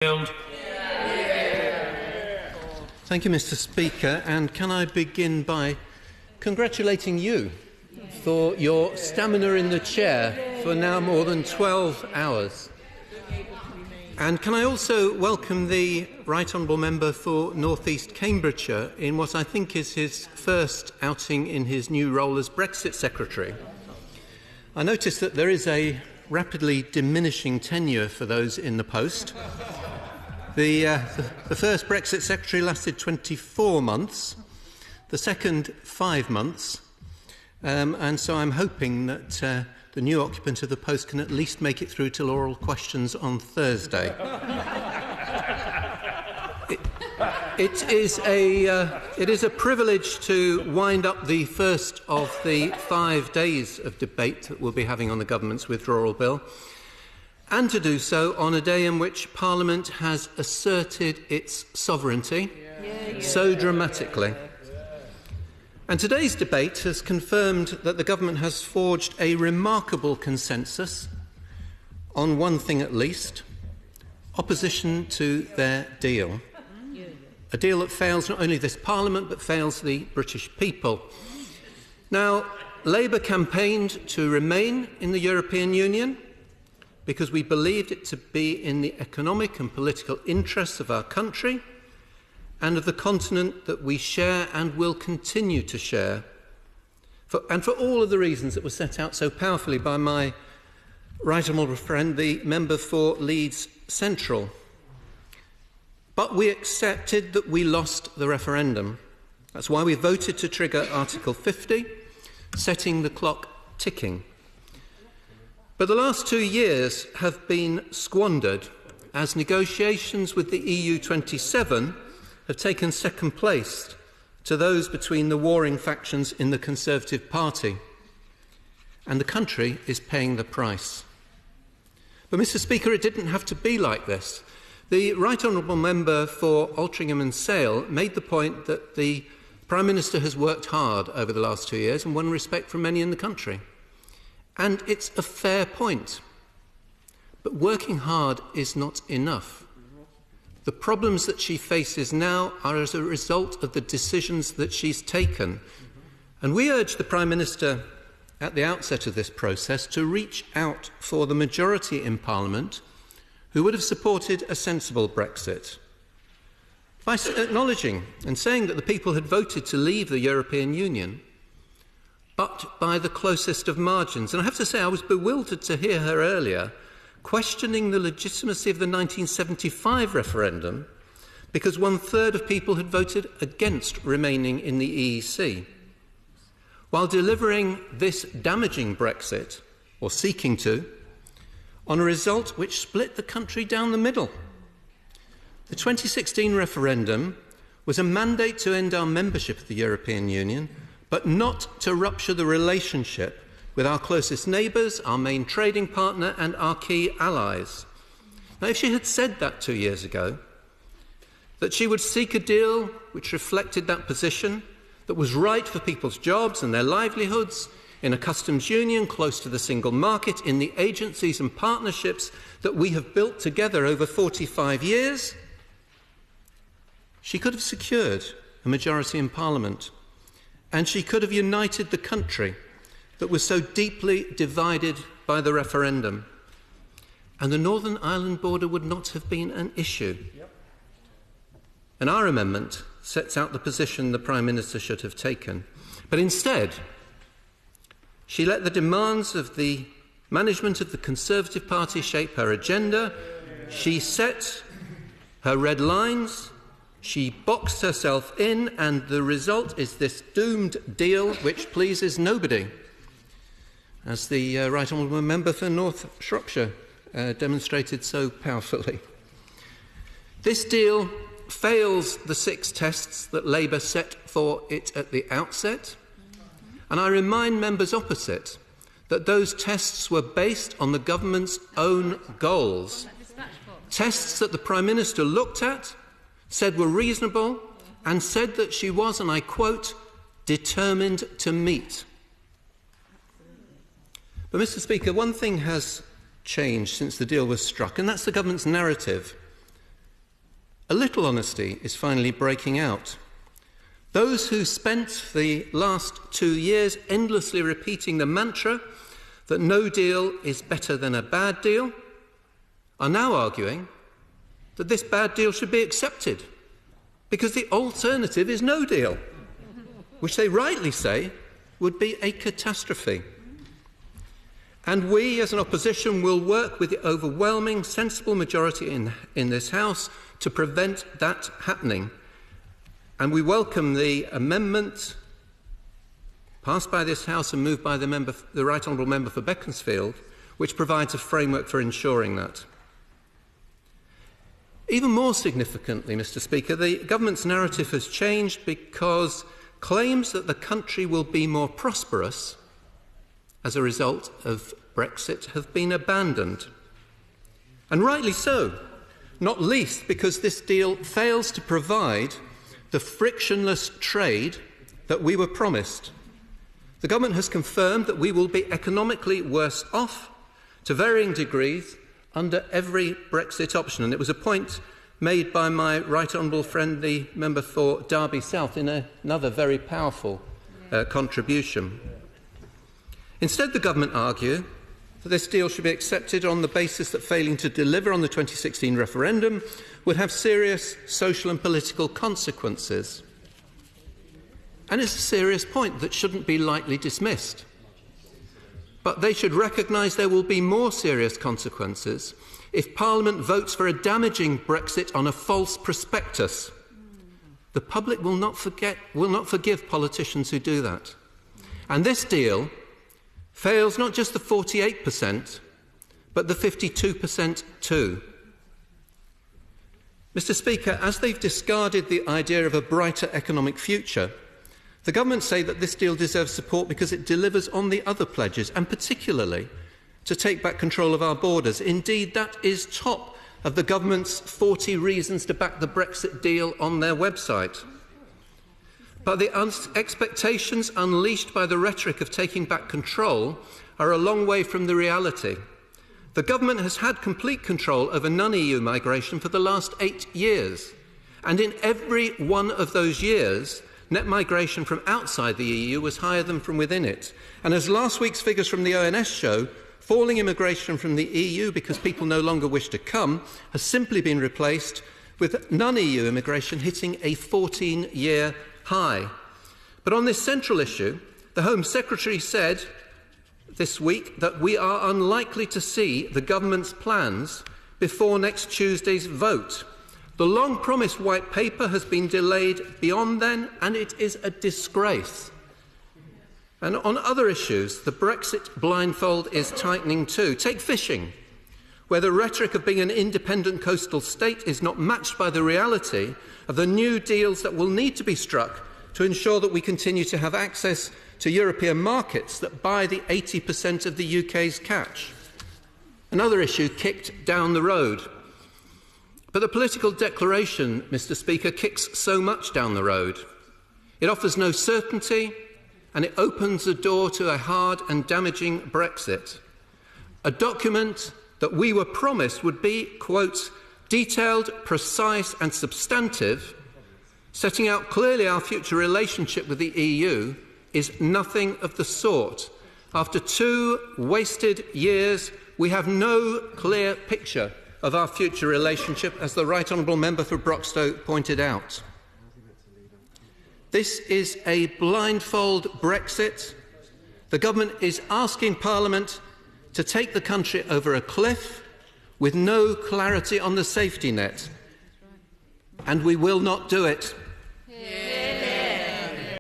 Thank you, Mr. Speaker, and can I begin by congratulating you for your stamina in the chair for now more than 12 hours. And can I also welcome the Right Honourable Member for North East Cambridgeshire in what I think is his first outing in his new role as Brexit Secretary. I notice that there is a rapidly diminishing tenure for those in the post. The first Brexit Secretary lasted 24 months, the second 5 months, and so I'm hoping that the new occupant of the post can at least make it through till oral questions on Thursday. It is a privilege to wind up the first of the 5 days of debate that we'll be having on the government's withdrawal bill, and to do so on a day in which Parliament has asserted its sovereignty so dramatically. And today's debate has confirmed that the government has forged a remarkable consensus on one thing at least: opposition to their deal. A deal that fails not only this Parliament but fails the British people. Now, Labour campaigned to remain in the European Union because we believed it to be in the economic and political interests of our country and of the continent that we share and will continue to share, and for all of the reasons that were set out so powerfully by my right honourable friend, the member for Leeds Central. But we accepted that we lost the referendum. That's why we voted to trigger Article 50, setting the clock ticking. But the last 2 years have been squandered as negotiations with the EU27 have taken second place to those between the warring factions in the Conservative Party. And the country is paying the price. But, Mr. Speaker, it didn't have to be like this. The Right Honourable Member for Altrincham and Sale made the point that the Prime Minister has worked hard over the last 2 years and won respect from many in the country. And it's a fair point. But working hard is not enough. The problems that she faces now are as a result of the decisions that she's taken. And we urge the Prime Minister at the outset of this process to reach out for the majority in Parliament who would have supported a sensible Brexit by acknowledging and saying that the people had voted to leave the European Union, but by the closest of margins. And I have to say I was bewildered to hear her earlier questioning the legitimacy of the 1975 referendum because 1/3 of people had voted against remaining in the EEC, while delivering this damaging Brexit, or seeking to, on a result which split the country down the middle. The 2016 referendum was a mandate to end our membership of the European Union, but not to rupture the relationship with our closest neighbours, our main trading partner and our key allies. Now, if she had said that 2 years ago, that she would seek a deal which reflected that position, that was right for people's jobs and their livelihoods, in a customs union close to the single market, in the agencies and partnerships that we have built together over 45 years, she could have secured a majority in Parliament, and she could have united the country that was so deeply divided by the referendum, and the Northern Ireland border would not have been an issue. And our amendment sets out the position the Prime Minister should have taken. But instead, she let the demands of the management of the Conservative Party shape her agenda. She set her red lines. She boxed herself in, and the result is this doomed deal which pleases nobody, as the Right Honourable Member for North Shropshire demonstrated so powerfully. This deal fails the 6 tests that Labour set for it at the outset. And I remind members opposite that those tests were based on the government's own goals. Tests that the Prime Minister looked at, said were reasonable, and said that she was, and I quote, determined to meet. But, Mr. Speaker, one thing has changed since the deal was struck, and that's the government's narrative a little honesty is finally breaking out. Those who spent the last 2 years endlessly repeating the mantra that no deal is better than a bad deal are now arguing that this bad deal should be accepted because the alternative is no deal, which they rightly say would be a catastrophe. And we, as an opposition, will work with the overwhelming, sensible majority in this House to prevent that happening. And we welcome the amendment passed by this House and moved by the Right Honourable Member for Beaconsfield, which provides a framework for ensuring that. Even more significantly, Mr. Speaker, the government's narrative has changed because claims that the country will be more prosperous as a result of Brexit have been abandoned. And rightly so, not least because this deal fails to provide the frictionless trade that we were promised. The government has confirmed that we will be economically worse off to varying degrees under every Brexit option. And it was a point made by my right honourable friend, the member for Derby South, in another very powerful contribution. Instead, the government argue that this deal should be accepted on the basis that failing to deliver on the 2016 referendum would have serious social and political consequences. And it's a serious point that shouldn't be lightly dismissed. But they should recognise there will be more serious consequences if Parliament votes for a damaging Brexit on a false prospectus. The public will not forgive politicians who do that. And this deal fails not just the 48%, but the 52% too. Mr. Speaker, as they've discarded the idea of a brighter economic future, the government say that this deal deserves support because it delivers on the other pledges, and particularly to take back control of our borders. Indeed, that is top of the government's 40 reasons to back the Brexit deal on their website. But the expectations unleashed by the rhetoric of taking back control are a long way from the reality. The government has had complete control over non-EU migration for the last 8 years. And in every one of those years, net migration from outside the EU was higher than from within it. And as last week's figures from the ONS show, falling immigration from the EU because people no longer wish to come has simply been replaced with non-EU immigration hitting a 14-year high. But on this central issue, the Home Secretary said this week that we are unlikely to see the government's plans before next Tuesday's vote. The long-promised white paper has been delayed beyond then, and it is a disgrace. And on other issues, the Brexit blindfold is tightening too. Take fishing, where the rhetoric of being an independent coastal state is not matched by the reality of the new deals that will need to be struck to ensure that we continue to have access to European markets that buy the 80% of the UK's catch. Another issue kicked down the road. But the political declaration, Mr. Speaker, kicks so much down the road. It offers no certainty, and it opens the door to a hard and damaging Brexit. A document that we were promised would be, quote, detailed, precise and substantive, setting out clearly our future relationship with the EU, is nothing of the sort. After 2 wasted years, we have no clear picture of our future relationship, as the Right Honourable Member for Broxtowe pointed out. This is a blindfold Brexit. The government is asking Parliament to take the country over a cliff with no clarity on the safety net. And we will not do it.